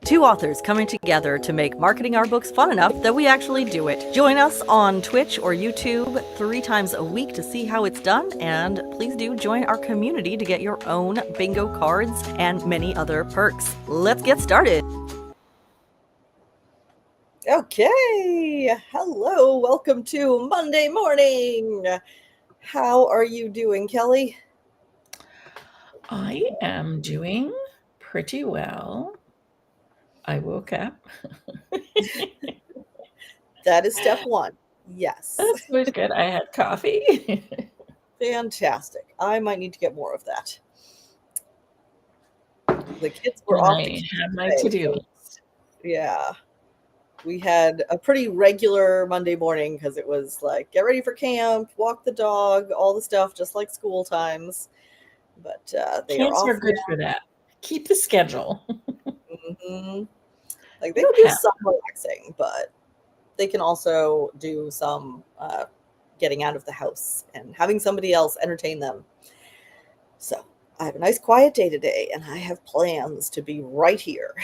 Two authors coming together to make marketing our books fun enough that we actually do it. Join us on Twitch or YouTube 3 times a week to see how it's done, and please do join our community to get your own bingo cards and many other perks. Let's get started. Okay, hello, welcome to Monday morning. How are you doing, Kelly? I am doing pretty well. I woke up. That is step one. Yes. That's always good. I had coffee. Fantastic. I might need to get more of that. The kids were And off. I have my to-do list. Yeah. We had a pretty regular Monday morning because it was like, get ready for camp, walk the dog, all the stuff, just like school times. But they Camps are are good for that. Keep the schedule. Mm-hmm. Like they can do some relaxing, but they can also do some getting out of the house and having somebody else entertain them. So I have a nice quiet day today, and I have plans to be right here.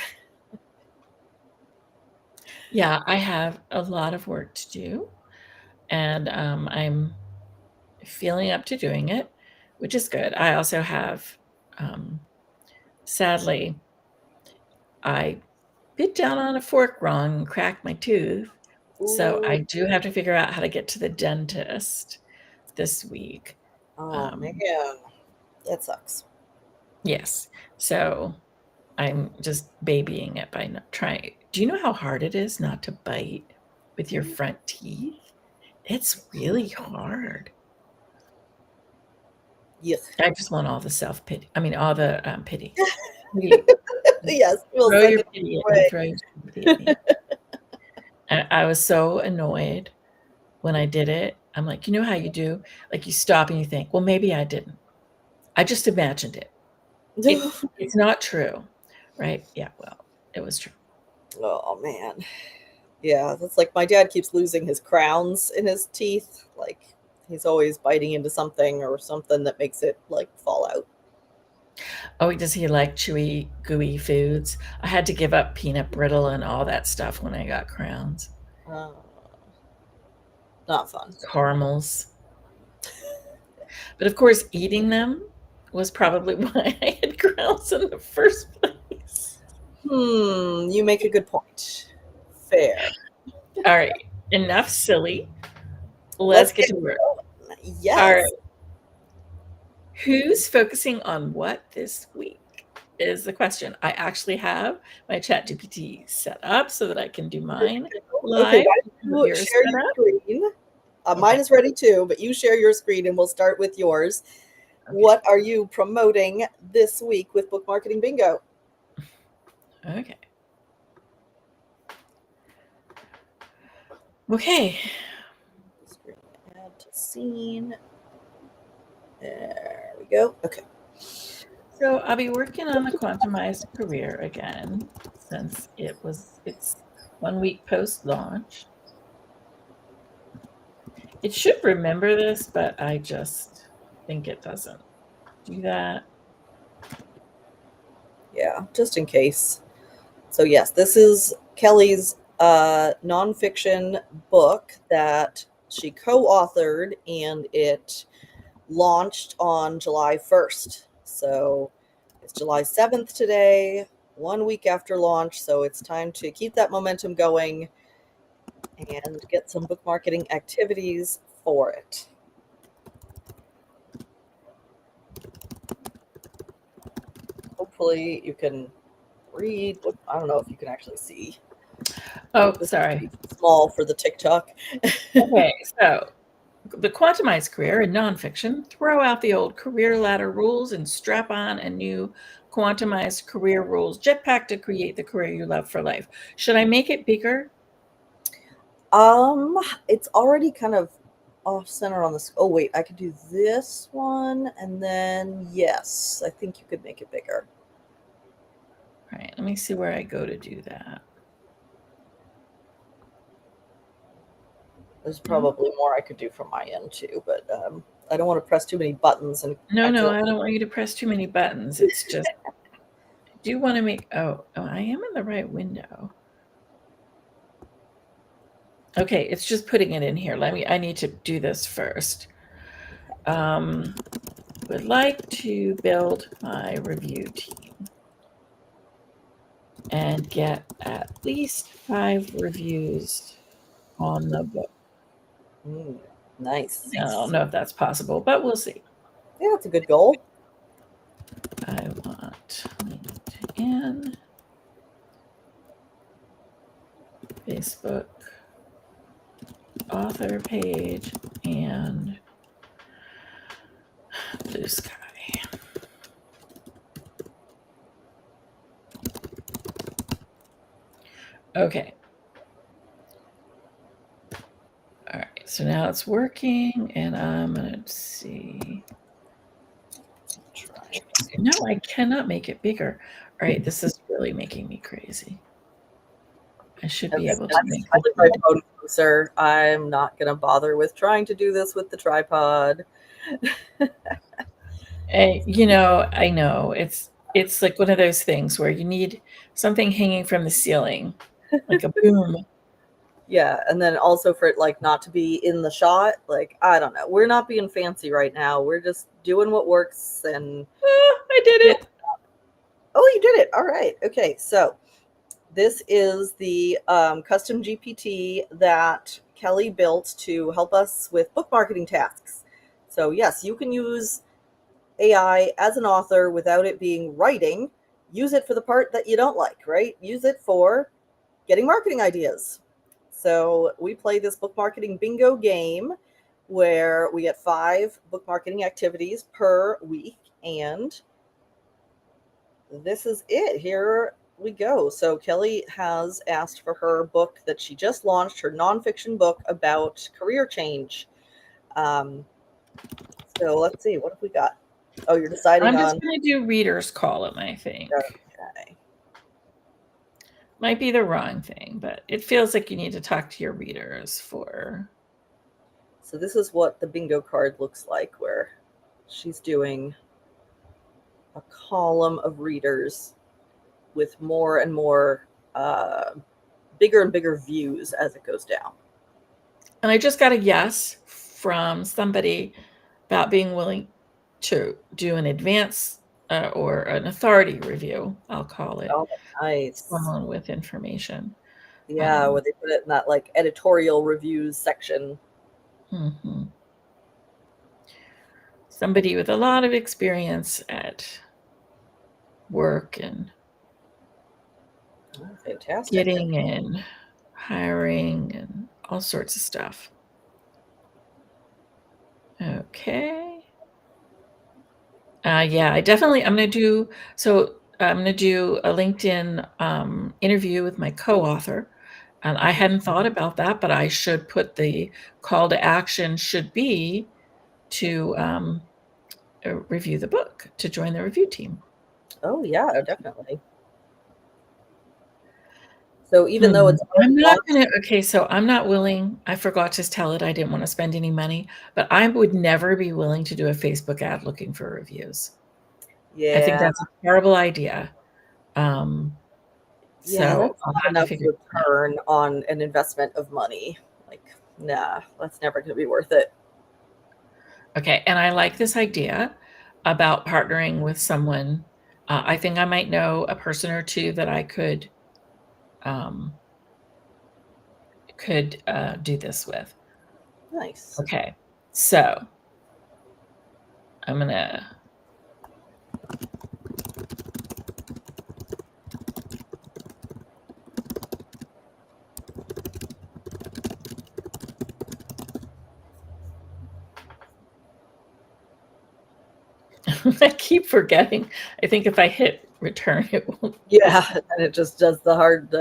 Yeah, I have a lot of work to do, and I'm feeling up to doing it, which is good. I also have, sadly, I bit down on a fork wrong and cracked my tooth. So I do have to figure out how to get to the dentist this week. Oh, man. That sucks. Yes. So I'm just babying it by not trying. Do you know how hard it is not to bite with your front teeth? It's really hard. Yeah. I just want all the self-pity. I mean, all the pity. Yes. Throw your pity at me. Throw your pity at me. And I was so annoyed when I did it. I'm like, you know how you do? Like you stop and you think, well, maybe I didn't. I just imagined it. It's not true, right? Yeah, well, it was true. Oh, man. Yeah, that's like my dad keeps losing his crowns in his teeth. Like he's always biting into something or something that makes it like fall out. Oh, does he like chewy, gooey foods? I had to give up peanut brittle and all that stuff when I got crowns. Not fun. Caramels. But of course, eating them was probably why I had crowns in the first place. You make a good point. Fair. All right, enough silly. Let's get to work. Yes. All right. Who's focusing on what this week is the question. I actually have my ChatGPT set up so that I can do mine live. Okay, share your screen. Mine is ready too, but you share your screen and we'll start with yours. Okay. What are you promoting this week with Book Marketing Bingo? Okay. Okay. Screen add to scene. There we go. Okay. So I'll be working on the Quantumized Career again since it's 1 week post-launch. It should remember this, but I just think it doesn't do that. Yeah, just in case. So yes, this is Kelly's nonfiction book that she co-authored, and it launched on July 1st. So it's July 7th today, 1 week after launch. So it's time to keep that momentum going and get some book marketing activities for it. Hopefully you can read. I don't know if you can actually see. Oh, sorry. Small for the TikTok. Okay, so the Quantumized Career in nonfiction, throw out the old career ladder rules and strap on a new Quantumized Career Rules jetpack to create the career you love for life. Should I make it bigger? It's already kind of off center on this. Oh wait, I could do this one, and then yes, I think you could make it bigger. All right, let me see where I go to do that. There's probably more I could do from my end too, but I don't want to press too many buttons. And no, I don't want you to press too many buttons. It's just do want to make, oh, I am in the right window. Okay, it's just putting it in here. I need to do this first. Would like to build my review team and get at least 5 reviews on the book. Nice. I don't know if that's possible, but we'll see. Yeah, that's a good goal. I want LinkedIn, Facebook, author page, and Blue Sky. Okay. All right, so now it's working, and I'm going to see. No, I cannot make it bigger. All right, this is really making me crazy. I should be able to make it closer. I'm not going to bother with trying to do this with the tripod. You know, I know. It's like one of those things where you need something hanging from the ceiling, like a boom. Yeah, and then also for it like not to be in the shot. Like, I don't know. We're not being fancy right now. We're just doing what works. And I did it. Oh, you did it. All right. Okay, so this is the custom GPT that Kelly built to help us with book marketing tasks. So yes, you can use AI as an author without it being writing. Use it for the part that you don't like, right? Use it for getting marketing ideas. So we play this book marketing bingo game where we get 5 book marketing activities per week. And this is it. Here we go. So Kelly has asked for her book that she just launched, her nonfiction book about career change. So let's see, what have we got? Oh, you're deciding on. I'm just going to do reader's column, I think. Okay. Might be the wrong thing, but it feels like you need to talk to your readers for. So this is what the bingo card looks like, where she's doing a column of readers with more and more bigger and bigger views as it goes down. And I just got a yes from somebody about being willing to do an advance or an authority review, I'll call it. Oh, nice. Someone with information. Yeah, where they put it in that like editorial reviews section. Mm-hmm. Somebody with a lot of experience at work and fantastic. Getting and hiring and all sorts of stuff. Okay. Yeah, I'm going to do a LinkedIn interview with my co-author. And I hadn't thought about that, but I should put the call to action should be to review the book, to join the review team. Oh, yeah, definitely. So even though it's so I'm not willing. I forgot to tell it I didn't want to spend any money, but I would never be willing to do a Facebook ad looking for reviews. Yeah, I think that's a terrible idea. Yeah, so that's not enough return on an investment of money. Like, nah, that's never going to be worth it. Okay, and I like this idea about partnering with someone. I think I might know a person or two that I could do this with. Nice. Okay, so I'm gonna. I keep forgetting. I think if I hit return, it won't. Yeah, and it just does the hard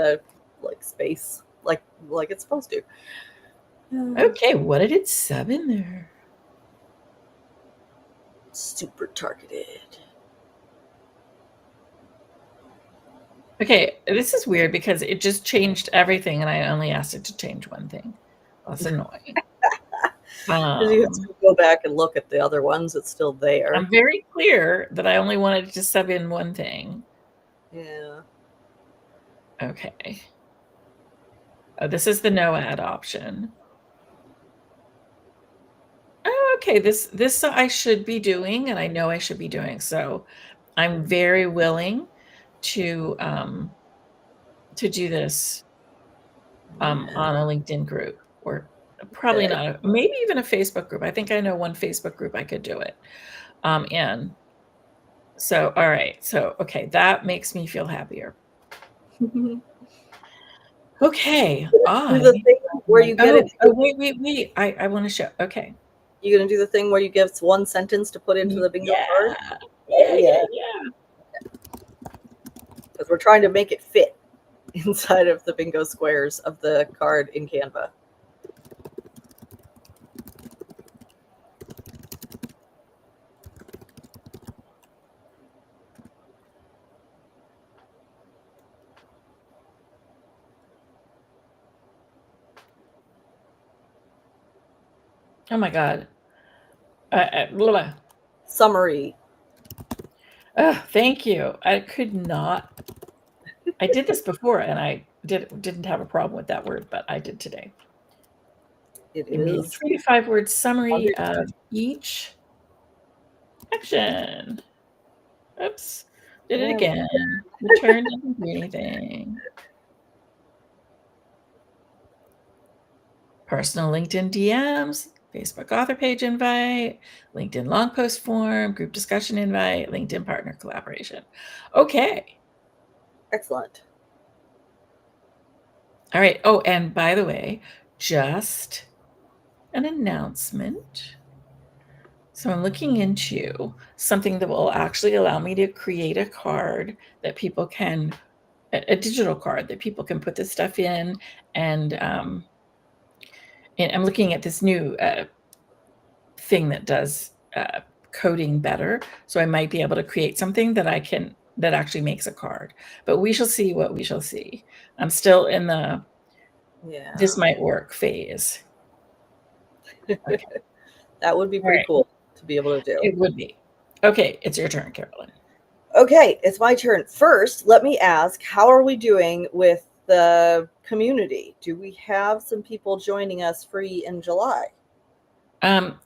like space like it's supposed to. Okay, what did it sub in there? Super targeted. Okay, this is weird because it just changed everything, and I only asked it to change one thing. That's annoying. You have to go back and look at the other ones. It's still there. I'm very clear that I only wanted to sub in one thing. Yeah. Okay. Oh, this is the no ad option. Oh, okay. This I should be doing, and I know I should be doing. So I'm very willing to do this on a LinkedIn group, or probably Okay. not, maybe even a Facebook group. I think I know one Facebook group I could do it in. So, all right. So, okay, that makes me feel happier. Okay, Do the thing where you get it. wait. I want to show. Okay. You gonna do the thing where you give one sentence to put into the bingo card? Yeah. Because we're trying to make it fit inside of the bingo squares of the card in Canva. Oh my God. Blah, blah. Summary. Oh, thank you. I could not. I did this before, and I didn't have a problem with that word, but I did today. It Give me a is 3 to 5 word summary of each action. Oops. Did it again. Return doesn't do anything. Personal LinkedIn DMs, Facebook author page invite, LinkedIn long post form, group discussion invite, LinkedIn partner collaboration. Okay. excellent. All right. Oh, and by the way, just an announcement. So I'm looking into something that will actually allow me to create a card that people can, a digital card that people can put this stuff in. And I'm looking at this new thing that does coding better. So I might be able to create something that that actually makes a card. But we shall see what we shall see. I'm still in the this might work phase. Okay. That would be pretty cool to be able to do. It would be. Okay, it's your turn, Carolyn. Okay, it's my turn. First, let me ask, how are we doing with the community? Do we have some people joining us free in July?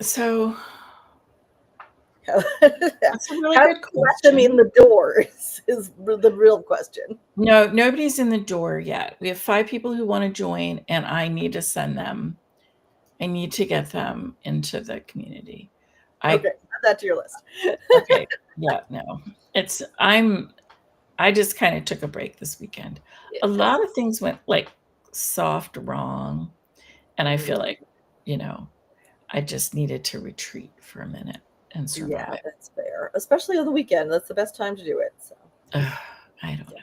So that's a really good question. Let them in the door is the real question. No, nobody's in the door yet. We have 5 people who want to join, and I need to send them. I need to get them into the community. Okay, add that to your list. Okay. Yeah, no. I just kind of took a break this weekend. Yeah. A lot of things went like soft wrong, and I feel like, I just needed to retreat for a minute and survive. Yeah, that's fair. Especially on the weekend. That's the best time to do it. So. I don't know.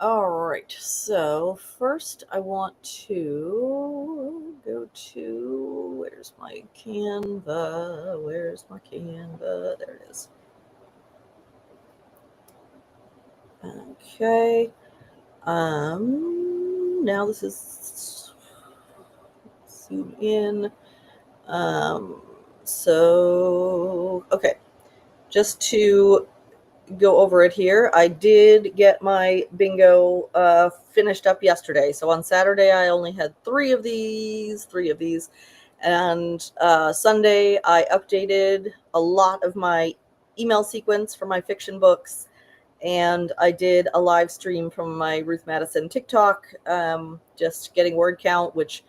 All right. So first I want to go to, where's my Canva? Where's my Canva? There it is. Okay. Now this is zoom in. So okay. Just to go over it here, I did get my bingo finished up yesterday. So on Saturday, I only had three of these, and Sunday I updated a lot of my email sequence for my fiction books, and I did a live stream from my Ruth Madison TikTok, just getting word count, which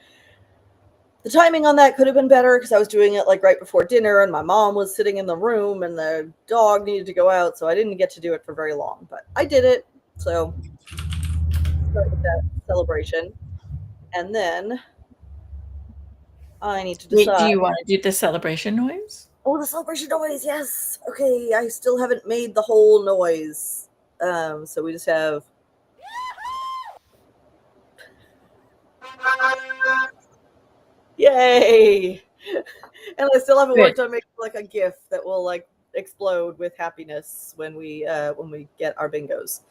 the timing on that could have been better because I was doing it like right before dinner and my mom was sitting in the room and the dog needed to go out. So I didn't get to do it for very long, but I did it. So start with that celebration. And then I need to decide. Wait, do you want to do the celebration noise? Oh, the celebration noise. Yes. Okay. I still haven't made the whole noise. So we just have. Yay. And I still haven't worked on making like a GIF that will like explode with happiness when we get our bingos.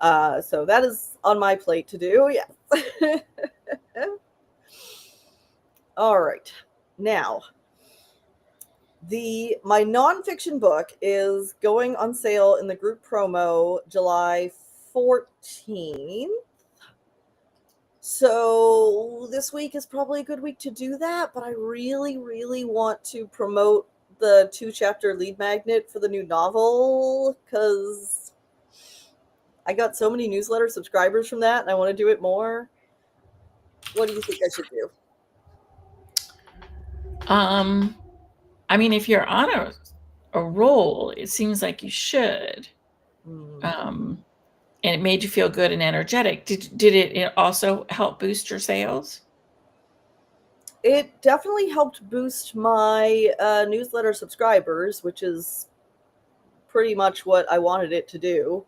So that is on my plate to do. Yes. All right. Now, My nonfiction book is going on sale in the group promo July 14th. So this week is probably a good week to do that, but I really, really want to promote the 2-chapter lead magnet for the new novel because I got so many newsletter subscribers from that and I want to do it more. What do you think I should do? I mean, if you're on a roll, it seems like you should. And it made you feel good and energetic. Did it also help boost your sales? It definitely helped boost my newsletter subscribers, which is pretty much what I wanted it to do.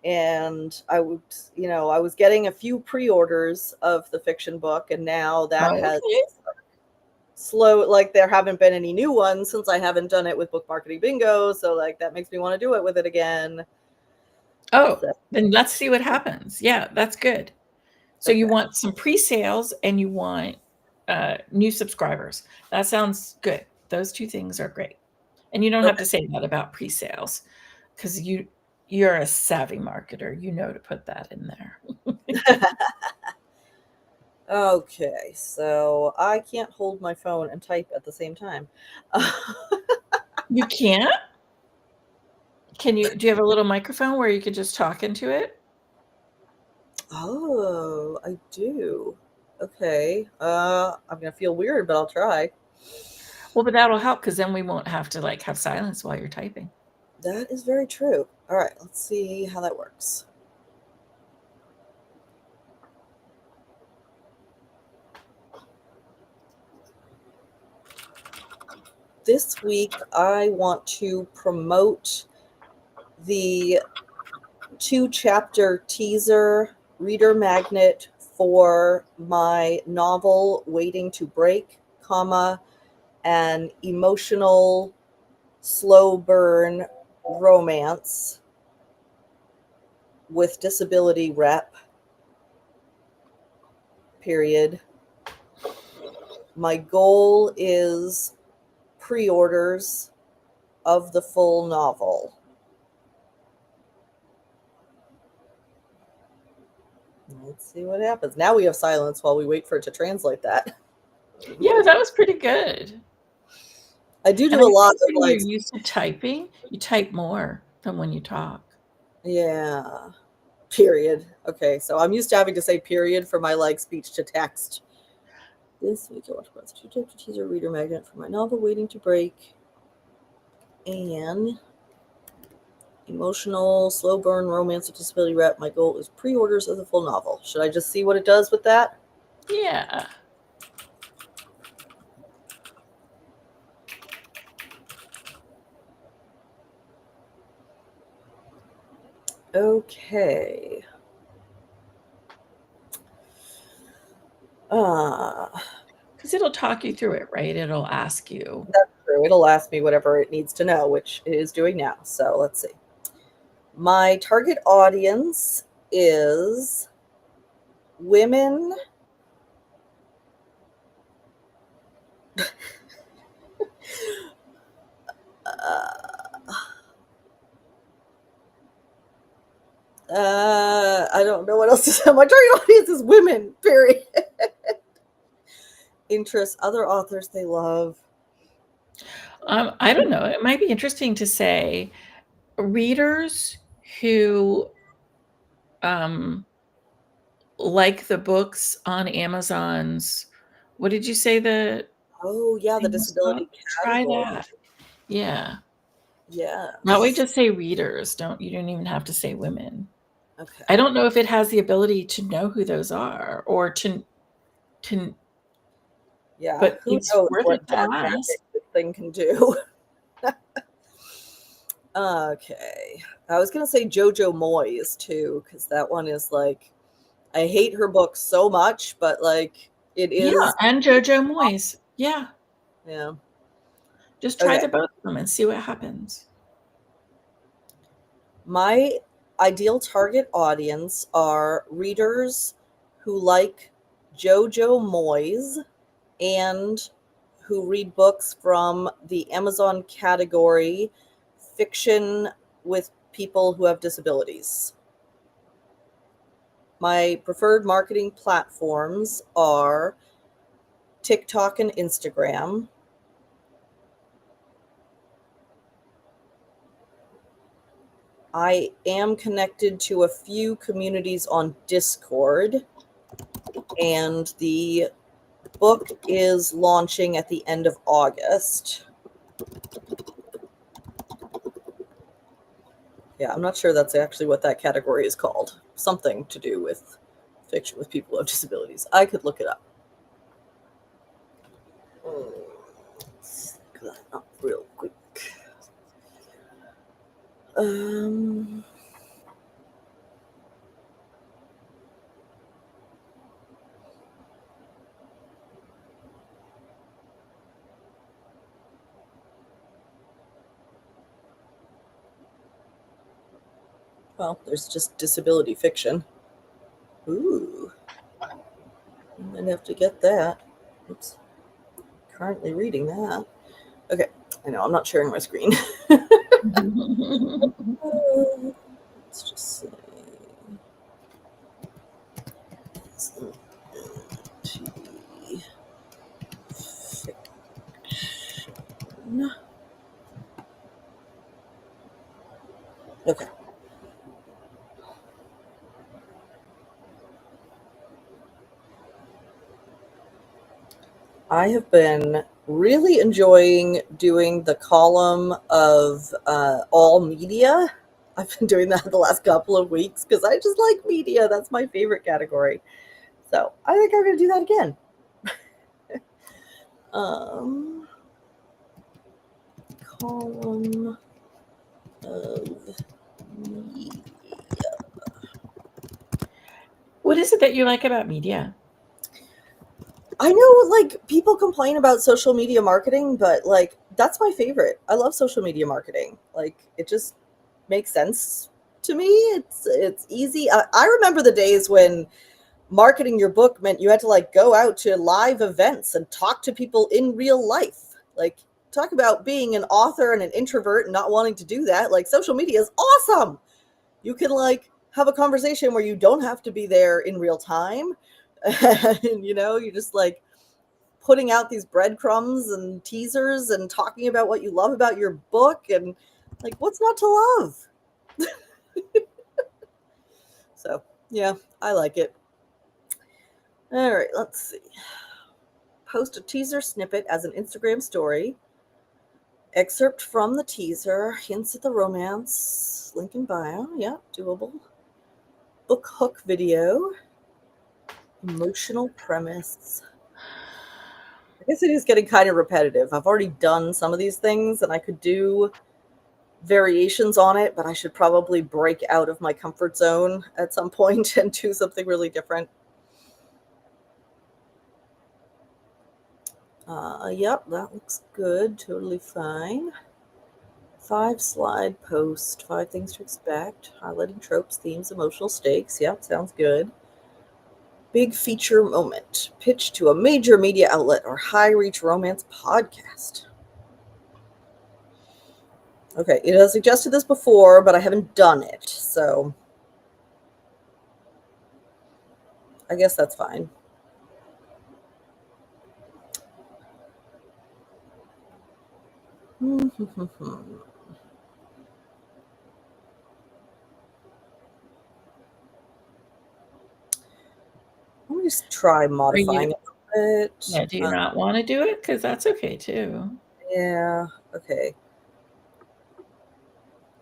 And I was getting a few pre-orders of the fiction book, and now that has slow, like there haven't been any new ones since I haven't done it with Book Marketing Bingo, so like that makes me want to do it with it again. Then let's see what happens. Yeah, that's good. So you want some pre-sales and you want new subscribers. That sounds good. Those two things are great. And you don't have to say that about pre-sales because you're a savvy marketer. You know to put that in there. Okay, so I can't hold my phone and type at the same time. You can't? Do you have a little microphone where you could just talk into it? Oh, I do. Okay. I'm gonna feel weird, but I'll try. Well, but that'll help because then we won't have to like have silence while you're typing. That is very true. All right, let's see how that works. This week, I want to promote the 2-chapter teaser reader magnet for my novel Waiting to Break, an emotional slow burn romance with disability rep, period. My goal is pre-orders of the full novel. Let's see what happens. Now we have silence while we wait for it to translate that. Yeah, that was pretty good. I do a lot of when you're used to typing, you type more than when you talk. Yeah. Period. Okay, so I'm used to having to say period for my like speech to text. This week I watched about 2-chapter teaser reader magnet for my novel Waiting to Break and emotional slow burn romance with disability rep. My goal is pre-orders of the full novel. Should I just see what it does with that? Yeah. Okay. Because it'll talk you through it, right? It'll ask you. That's true. It'll ask me whatever it needs to know, which it is doing now. So let's see. My target audience is women I don't know what else to say. My target audience is women, period. Interests, other authors they love. I don't know. It might be interesting to say readers who like the books on Amazon's, what did you say the Oh yeah, the disability Try category. that. Yeah. Yeah. Now we just say readers. You don't even have to say women. Okay. I don't know if it has the ability to know who those are or to yeah, but who it's knows worth what it to ask. this thing can do. Okay. I was gonna say Jojo Moyes too, because that one is like I hate her book so much, but like it is. Yeah, and Jojo Moyes. Yeah. Yeah. Just try the both of them and see what happens. My ideal target audience are readers who like Jojo Moyes and who read books from the Amazon category, fiction with people who have disabilities. My preferred marketing platforms are TikTok and Instagram. I am connected to a few communities on Discord, and the book is launching at the end of August. Yeah, I'm not sure that's actually what that category is called. Something to do with fiction with people with disabilities. I could look it up. Let's look that up real quick. Well, there's just disability fiction. Ooh. I might have to get that. Oops. Currently reading that. Okay. I know, I'm not sharing my screen. Let's just say. Fiction. Okay. I have been really enjoying doing the column of all media. I've been doing that the last couple of weeks because I just like media. That's my favorite category. So I think I'm going to do that again. Column of media. What is it that you like about media? I know, like, people complain about social media marketing, but, like, that's my favorite. I love social media marketing. Like, it just makes sense to me. It's easy. I remember the days when marketing your book meant you had to, like, go out to live events and talk to people in real life. Like, talk about being an author and an introvert and not wanting to do that. Like, social media is awesome. You can, like, have a conversation where you don't have to be there in real time. And, you know, you just, like, putting out these breadcrumbs and teasers and talking about what you love about your book, and, like, what's not to love? So, yeah, I like it. All right, let's see. Post a teaser snippet as an Instagram story. Excerpt from the teaser, hints at the romance, link in bio. Yeah, doable. Book hook video. Emotional premise. I guess it is getting kind of repetitive. I've already done some of these things, and I could do variations on it, but I should probably break out of my comfort zone at some point and do something really different. Yep, that looks good. Totally fine. 5-slide post. 5 things to expect. Highlighting tropes, themes, emotional stakes. Yep, sounds good. Big feature moment. Pitch to a major media outlet or high-reach romance podcast. Okay, it has suggested this before, but I haven't done it, so I guess that's fine. Let me just try modifying it a bit. Yeah, do you not want to do it? Because that's okay too. Yeah, okay.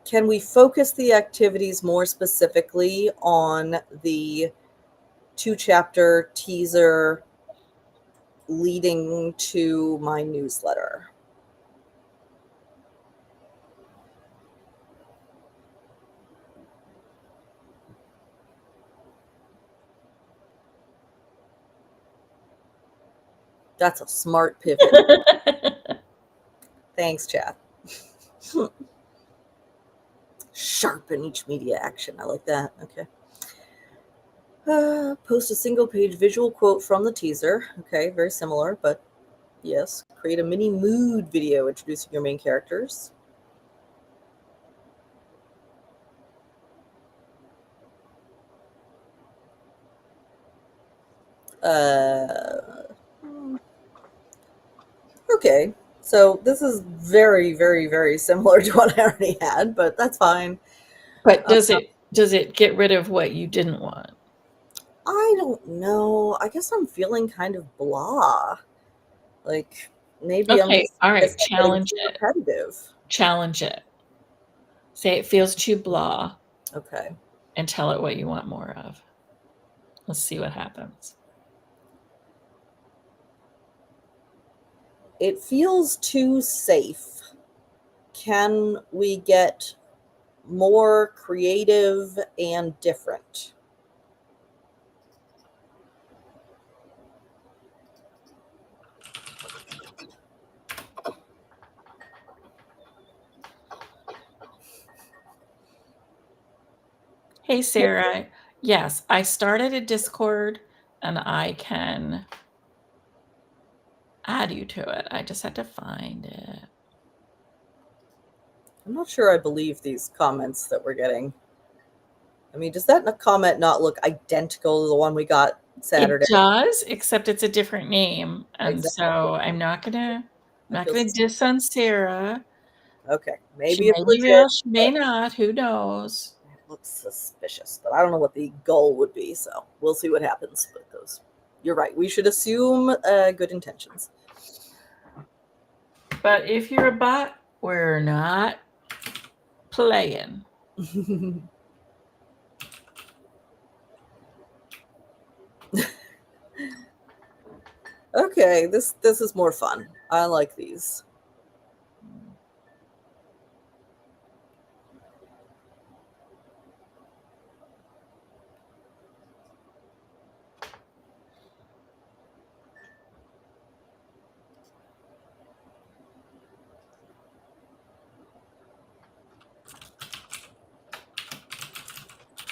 Can we focus the activities more specifically on the 2-chapter teaser leading to my newsletter? That's a smart pivot. Thanks, chat. Sharpen each media action. I like that. Okay. Post a single-page visual quote from the teaser. Okay, very similar, but Yes. Create a mini mood video introducing your main characters. Okay. So this is very, very, very similar to what I already had, but that's fine. But does it get rid of what you didn't want? I don't know. I guess I'm feeling kind of blah. Like maybe I'm Okay, just all right, getting challenge too it. repetitive. Challenge it. Say it feels too blah. Okay. And tell it what you want more of. Let's see what happens. It feels too safe. Can we get more creative and different? Hey, Sarah. Yes, I started a Discord and I can add you to it. I just had to find it. I'm not sure I believe these comments that we're getting. I mean, does that comment not look identical to the one we got Saturday? It does, except it's a different name. And Exactly. so I'm not gonna That feels diss on Sarah. okay. She Maybe it's may be real, legit. she may not. Who knows? It looks suspicious, but I don't know what the goal would be, so we'll see what happens with those. You're right. We should assume good intentions. But if you're a bot, we're not playing. Okay, this is more fun. I like these.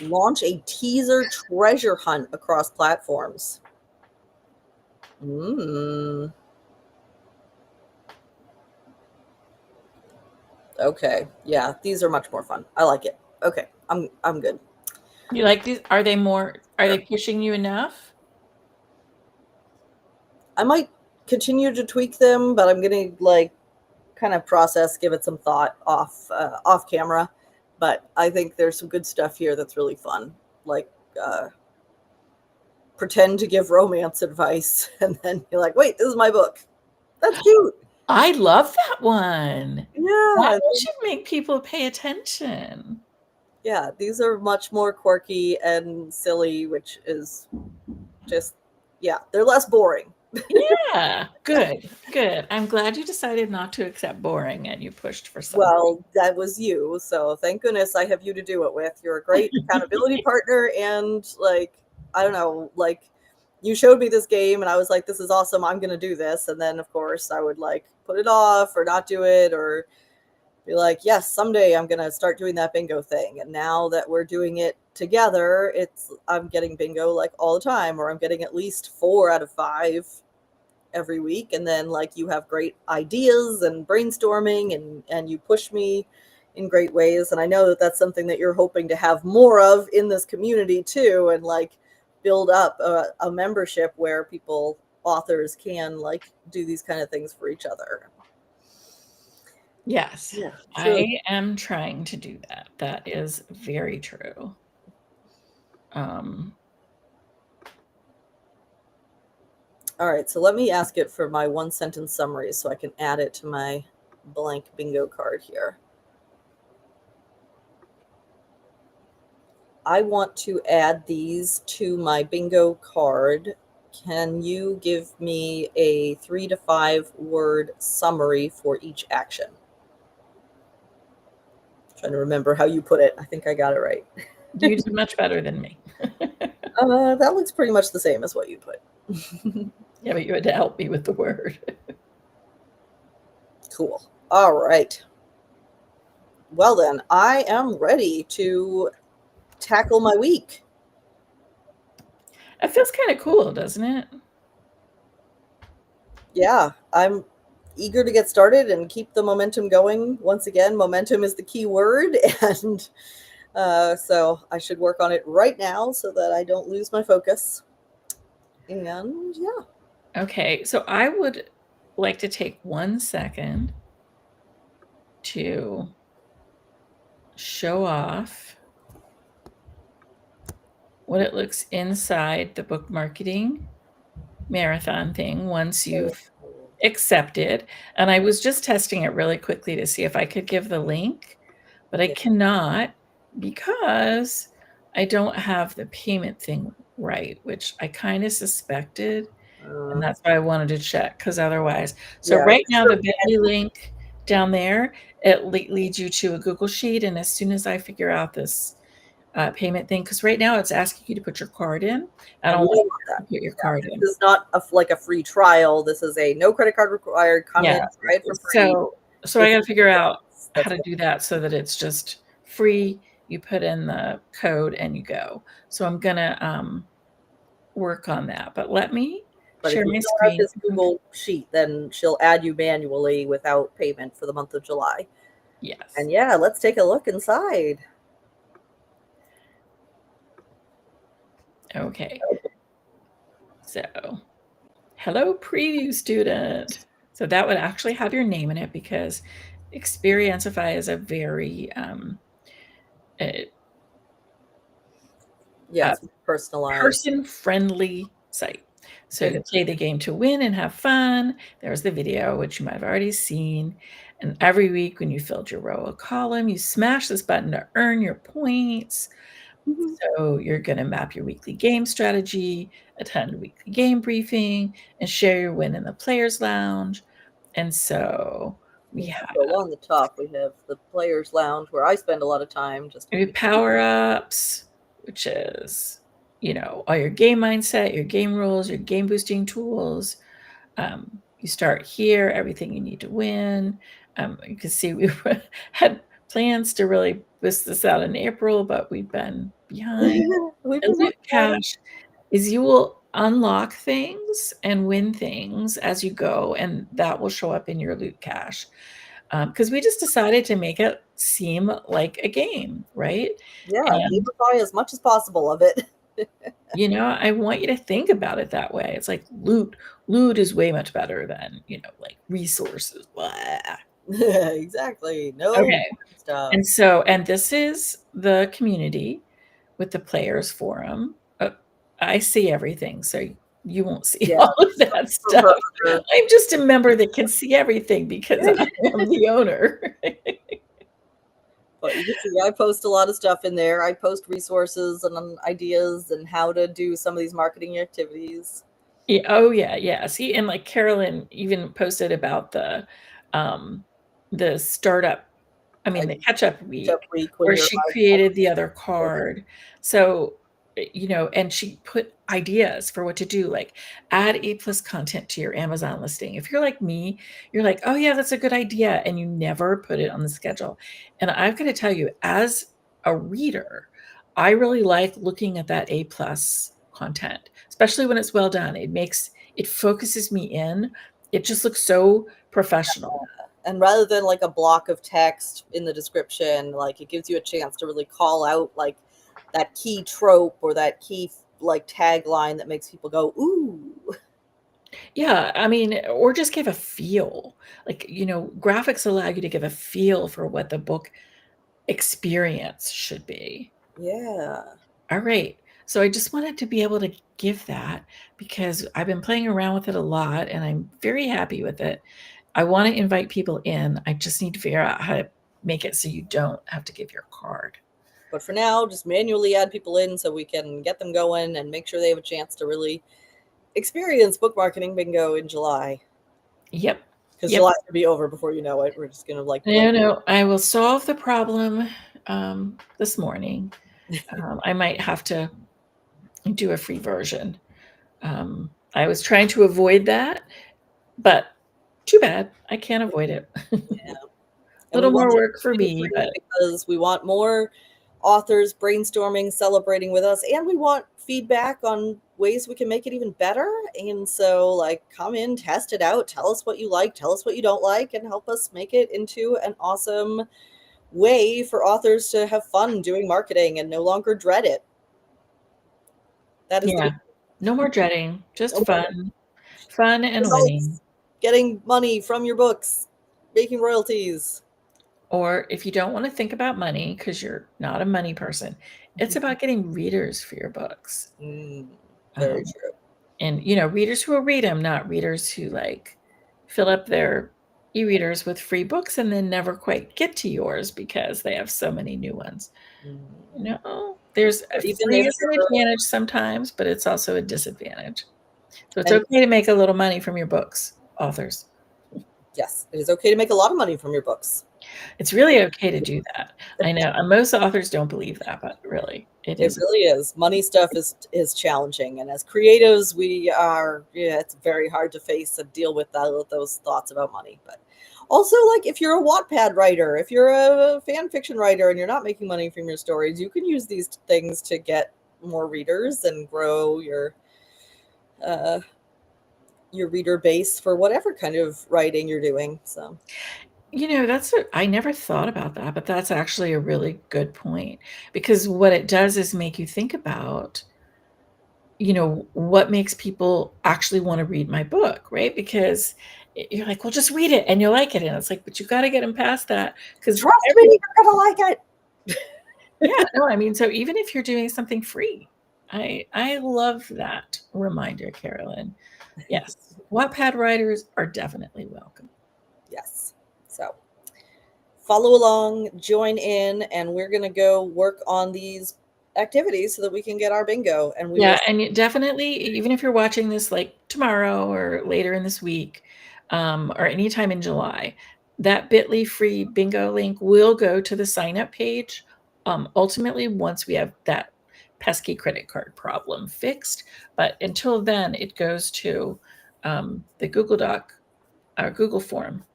Launch a teaser treasure hunt across platforms. Okay. Yeah, these are much more fun. I like it. Okay. I'm good. You like these? Are they pushing you enough? I might continue to tweak them, but I'm gonna like kind of process, give it some thought off camera. But I think there's some good stuff here that's really fun. Like pretend to give romance advice and then you're like, wait, this is my book. That's cute. I love that one. Yeah. That should make people pay attention. Yeah, these are much more quirky and silly, which is just, yeah, they're less boring. Yeah, good. I'm glad you decided not to accept boring and you pushed for something. Well, that was you, so thank goodness I have you to do it with. You're a great accountability partner, and like, I don't know, like you showed me this game and I was like, this is awesome, I'm gonna do this. And then of course I would like put it off or not do it or be like, yes, someday I'm gonna start doing that bingo thing. And now that we're doing it together, I'm getting bingo like all the time, or I'm getting at least 4 out of 5 every week. And then like you have great ideas and brainstorming and you push me in great ways. And I know that that's something that you're hoping to have more of in this community too, and like build up a membership where authors can like do these kind of things for each other. Yes, Yeah, I am trying to do that. That is very true. All right, so let me ask it for my 1-sentence summary so I can add it to my blank bingo card here. I want to add these to my bingo card. Can you give me a 3 to 5 word summary for each action? I'm trying to remember how you put it. I think I got it right. You did much better than me. That looks pretty much the same as what you put. Yeah, but you had to help me with the word. Cool. All right. Well then, I am ready to tackle my week. It feels kind of cool, doesn't it? Yeah, I'm eager to get started and keep the momentum going. Once again, momentum is the key word, and so I should work on it right now so that I don't lose my focus. And yeah. Okay, so I would like to take 1 second to show off what it looks inside the book marketing marathon thing once you've accepted. And I was just testing it really quickly to see if I could give the link, but I Yeah. cannot because I don't have the payment thing right, which I kind of suspected. And that's why I wanted to check, because otherwise. So Yeah. right now, the Bitly link down there, it leads you to a Google Sheet. And as soon as I figure out this payment thing, because right now it's asking you to put your card in. I don't want you to put your card in. This is not like a free trial. This is a no credit card required. Come in, try it for free. So I got to figure out how to do that so that it's just free. You put in the code and you go. So I'm gonna work on that. But let me share my But if you fill out screen. this Google sheet, then she'll add you manually without payment for the month of July. Yes. And yeah, let's take a look inside. Okay. So, hello, preview student. So that would actually have your name in it because Experientify is a very Personalized, person-friendly site. So you play the game to win and have fun. There's the video, which you might have already seen. And every week when you filled your row or column, you smash this button to earn your points. So you're going to map your weekly game strategy, attend a weekly game briefing, and share your win in the players lounge. And so we have on the top, we have the players lounge where I spend a lot of time. Just power-ups, which is, all your game mindset, your game rules, your game boosting tools. You start here, everything you need to win. You can see we had plans to really boost this out in April, but we've been behind. And loot cash is you will unlock things and win things as you go, and that will show up in your loot cache. Because we just decided to make it seem like a game, right? Yeah, gamify as much as possible of it. I want you to think about it that way. It's like loot is way much better than, like resources. Blah. Exactly. No Okay. stuff. And this is the community with the players forum. I see everything, so you won't see all of that stuff. I'm just a member that can see everything because I am the owner. But you can see I post a lot of stuff in there. I post resources and ideas and how to do some of these marketing activities. Yeah, oh yeah. See, and like Carolyn even posted about the startup, the catch-up week where she created the other card. So, and she put ideas for what to do, like add A+ content to your Amazon listing. If you're like me, you're like, oh yeah, that's a good idea, and you never put it on the schedule. And I've got to tell you, as a reader, I really like looking at that A+ content, especially when it's well done. It focuses me in. It just looks so professional. And rather than like a block of text in the description, like it gives you a chance to really call out like that key trope or that key like tagline that makes people go, ooh. Yeah, or just give a feel. Like, graphics allow you to give a feel for what the book experience should be. Yeah. All right. So I just wanted to be able to give that because I've been playing around with it a lot and I'm very happy with it. I want to invite people in. I just need to figure out how to make it so you don't have to give your card. But for now, just manually add people in so we can get them going and make sure they have a chance to really experience book marketing bingo in July. Yep. Because July will be over before you know it. We're just going to No, I will solve the problem this morning. I might have to do a free version. I was trying to avoid that, but too bad. I can't avoid it. Yeah. A little more work for me, but because we want more authors brainstorming, celebrating with us, and we want feedback on ways we can make it even better. And so, like, come in, test it out, tell us what you like, tell us what you don't like, and help us make it into an awesome way for authors to have fun doing marketing and no longer dread it. That is no more dreading, just No more fun and results. winning. Getting money from your books, making royalties. Or if you don't want to think about money because you're not a money person, it's about getting readers for your books. Very true. And, readers who will read them, not readers who like fill up their e-readers with free books and then never quite get to yours because they have so many new ones. There's free is an advantage sometimes, but it's also a disadvantage. So it's okay to make a little money from your books, authors. Yes, it is okay to make a lot of money from your books. It's really okay to do that. I know most authors don't believe that, but really, it is. It really is. Money stuff is challenging, and as creatives, it's very hard to face and deal with those thoughts about money. But also, like, if you're a Wattpad writer, if you're a fan fiction writer, and you're not making money from your stories, you can use these things to get more readers and grow your reader base for whatever kind of writing you're doing. So, I never thought about that, but that's actually a really good point, because what it does is make you think about, what makes people actually want to read my book, right? Because you're like, well, just read it and you'll like it. And it's like, but you got to get them past that, because trust me, you're going to like it. Yeah, no, I mean, so even if you're doing something free, I love that reminder, Carolyn. Yes, Wattpad writers are definitely welcome. Yes. So follow along, join in, and we're going to go work on these activities so that we can get our bingo. And and definitely, even if you're watching this like tomorrow or later in this week, or anytime in July, that bit.ly free bingo link will go to the sign up page. Ultimately, once we have that pesky credit card problem fixed, but until then, it goes to the Google Doc, our Google form,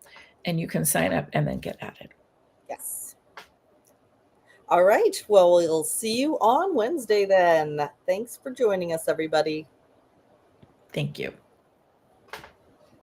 and you can sign up and then get added. Yes. All right. Well, we'll see you on Wednesday then. Thanks for joining us, everybody. Thank you.